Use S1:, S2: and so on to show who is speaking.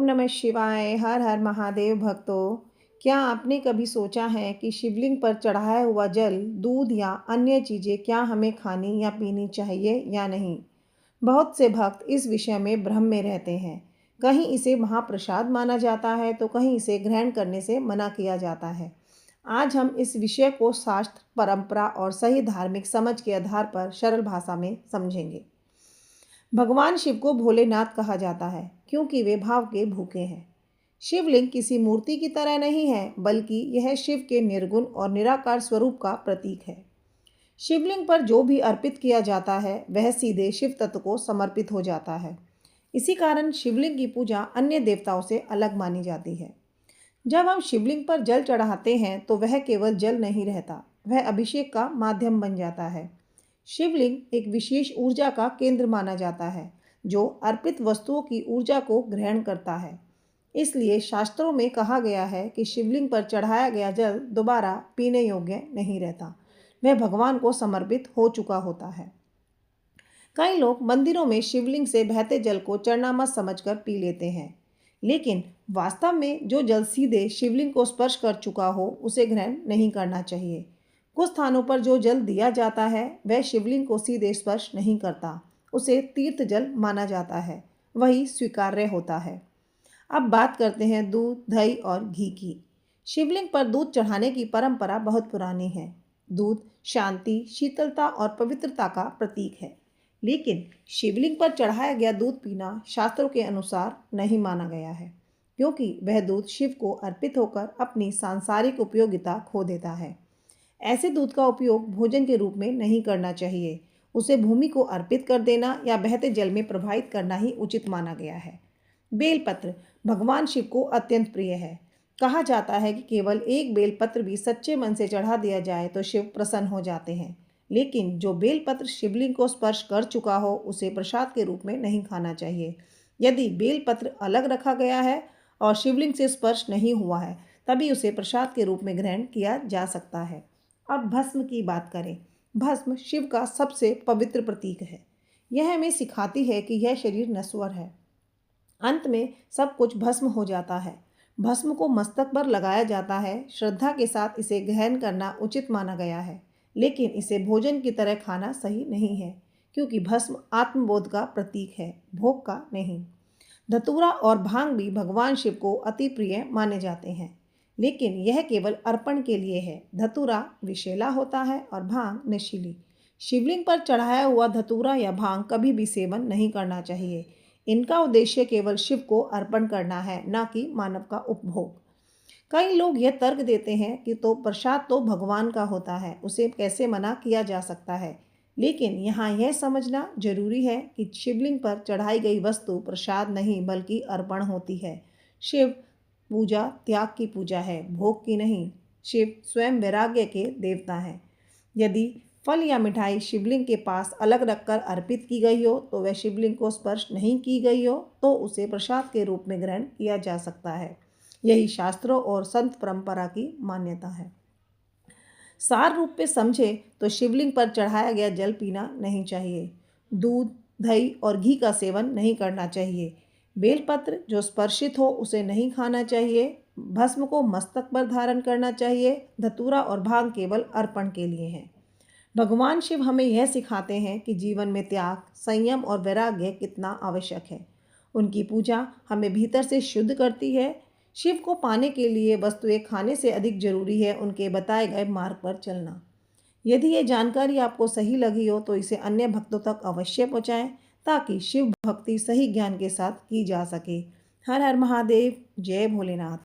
S1: नमः शिवाय। हर हर महादेव भक्तों, क्या आपने कभी सोचा है कि शिवलिंग पर चढ़ाया हुआ जल, दूध या अन्य चीज़ें क्या हमें खानी या पीनी चाहिए या नहीं? बहुत से भक्त इस विषय में भ्रम में रहते हैं। कहीं इसे महाप्रसाद माना जाता है तो कहीं इसे ग्रहण करने से मना किया जाता है। आज हम इस विषय को शास्त्र, परंपरा और सही धार्मिक समझ के आधार पर सरल भाषा में समझेंगे। भगवान शिव को भोलेनाथ कहा जाता है क्योंकि वे भाव के भूखे हैं। शिवलिंग किसी मूर्ति की तरह नहीं है, बल्कि यह शिव के निर्गुण और निराकार स्वरूप का प्रतीक है। शिवलिंग पर जो भी अर्पित किया जाता है वह सीधे शिव तत्व को समर्पित हो जाता है। इसी कारण शिवलिंग की पूजा अन्य देवताओं से अलग मानी जाती है। जब हम शिवलिंग पर जल चढ़ाते हैं तो वह केवल जल नहीं रहता, वह अभिषेक का माध्यम बन जाता है। शिवलिंग एक विशेष ऊर्जा का केंद्र माना जाता है जो अर्पित वस्तुओं की ऊर्जा को ग्रहण करता है। इसलिए शास्त्रों में कहा गया है कि शिवलिंग पर चढ़ाया गया जल दोबारा पीने योग्य नहीं रहता, वह भगवान को समर्पित हो चुका होता है। कई लोग मंदिरों में शिवलिंग से बहते जल को चरणामत समझकर पी लेते हैं, लेकिन वास्तव में जो जल सीधे शिवलिंग को स्पर्श कर चुका हो उसे ग्रहण नहीं करना चाहिए। कुछ स्थानों पर जो जल दिया जाता है वह शिवलिंग को सीधे स्पर्श नहीं करता, उसे तीर्थ जल माना जाता है, वही स्वीकार्य होता है। अब बात करते हैं दूध, दही और घी की। शिवलिंग पर दूध चढ़ाने की परंपरा बहुत पुरानी है। दूध शांति, शीतलता और पवित्रता का प्रतीक है, लेकिन शिवलिंग पर चढ़ाया गया दूध पीना शास्त्रों के अनुसार नहीं माना गया है, क्योंकि वह दूध शिव को अर्पित होकर अपनी सांसारिक उपयोगिता खो देता है। ऐसे दूध का उपयोग भोजन के रूप में नहीं करना चाहिए, उसे भूमि को अर्पित कर देना या बहते जल में प्रवाहित करना ही उचित माना गया है। बेलपत्र भगवान शिव को अत्यंत प्रिय है। कहा जाता है कि केवल एक बेलपत्र भी सच्चे मन से चढ़ा दिया जाए तो शिव प्रसन्न हो जाते हैं, लेकिन जो बेलपत्र शिवलिंग को स्पर्श कर चुका हो उसे प्रसाद के रूप में नहीं खाना चाहिए। यदि बेलपत्र अलग रखा गया है और शिवलिंग से स्पर्श नहीं हुआ है, तभी उसे प्रसाद के रूप में ग्रहण किया जा सकता है। अब भस्म की बात करें। भस्म शिव का सबसे पवित्र प्रतीक है। यह हमें सिखाती है कि यह शरीर नश्वर है, अंत में सब कुछ भस्म हो जाता है। भस्म को मस्तक पर लगाया जाता है। श्रद्धा के साथ इसे ग्रहण करना उचित माना गया है, लेकिन इसे भोजन की तरह खाना सही नहीं है, क्योंकि भस्म आत्मबोध का प्रतीक है, भोग का नहीं। धतूरा और भांग भी भगवान शिव को अति प्रिय माने जाते हैं, लेकिन यह केवल अर्पण के लिए है। धतूरा विषैला होता है और भांग नशीली। शिवलिंग पर चढ़ाया हुआ धतूरा या भांग कभी भी सेवन नहीं करना चाहिए। इनका उद्देश्य केवल शिव को अर्पण करना है, न कि मानव का उपभोग। कई लोग यह तर्क देते हैं कि तो प्रसाद तो भगवान का होता है, उसे कैसे मना किया जा सकता है। लेकिन यहाँ यह समझना जरूरी है कि शिवलिंग पर चढ़ाई गई वस्तु प्रसाद नहीं बल्कि अर्पण होती है। शिव पूजा त्याग की पूजा है, भोग की नहीं। शिव स्वयं वैराग्य के देवता हैं। यदि फल या मिठाई शिवलिंग के पास अलग रखकर अर्पित की गई हो तो वह शिवलिंग को स्पर्श नहीं की गई हो तो उसे प्रसाद के रूप में ग्रहण किया जा सकता है। यही शास्त्रों और संत परंपरा की मान्यता है। सार रूप में समझे तो शिवलिंग पर चढ़ाया गया जल पीना नहीं चाहिए। दूध, दही और घी का सेवन नहीं करना चाहिए। बेलपत्र जो स्पर्शित हो उसे नहीं खाना चाहिए। भस्म को मस्तक पर धारण करना चाहिए। धतूरा और भांग केवल अर्पण के लिए हैं। भगवान शिव हमें यह सिखाते हैं कि जीवन में त्याग, संयम और वैराग्य कितना आवश्यक है। उनकी पूजा हमें भीतर से शुद्ध करती है। शिव को पाने के लिए वस्तुएं खाने से अधिक जरूरी है उनके बताए गए मार्ग पर चलना। यदि ये जानकारी आपको सही लगी हो तो इसे अन्य भक्तों तक अवश्य पहुँचाएं, ताकि शिव भक्ति सही ज्ञान के साथ की जा सके। हर हर महादेव। जय भोलेनाथ।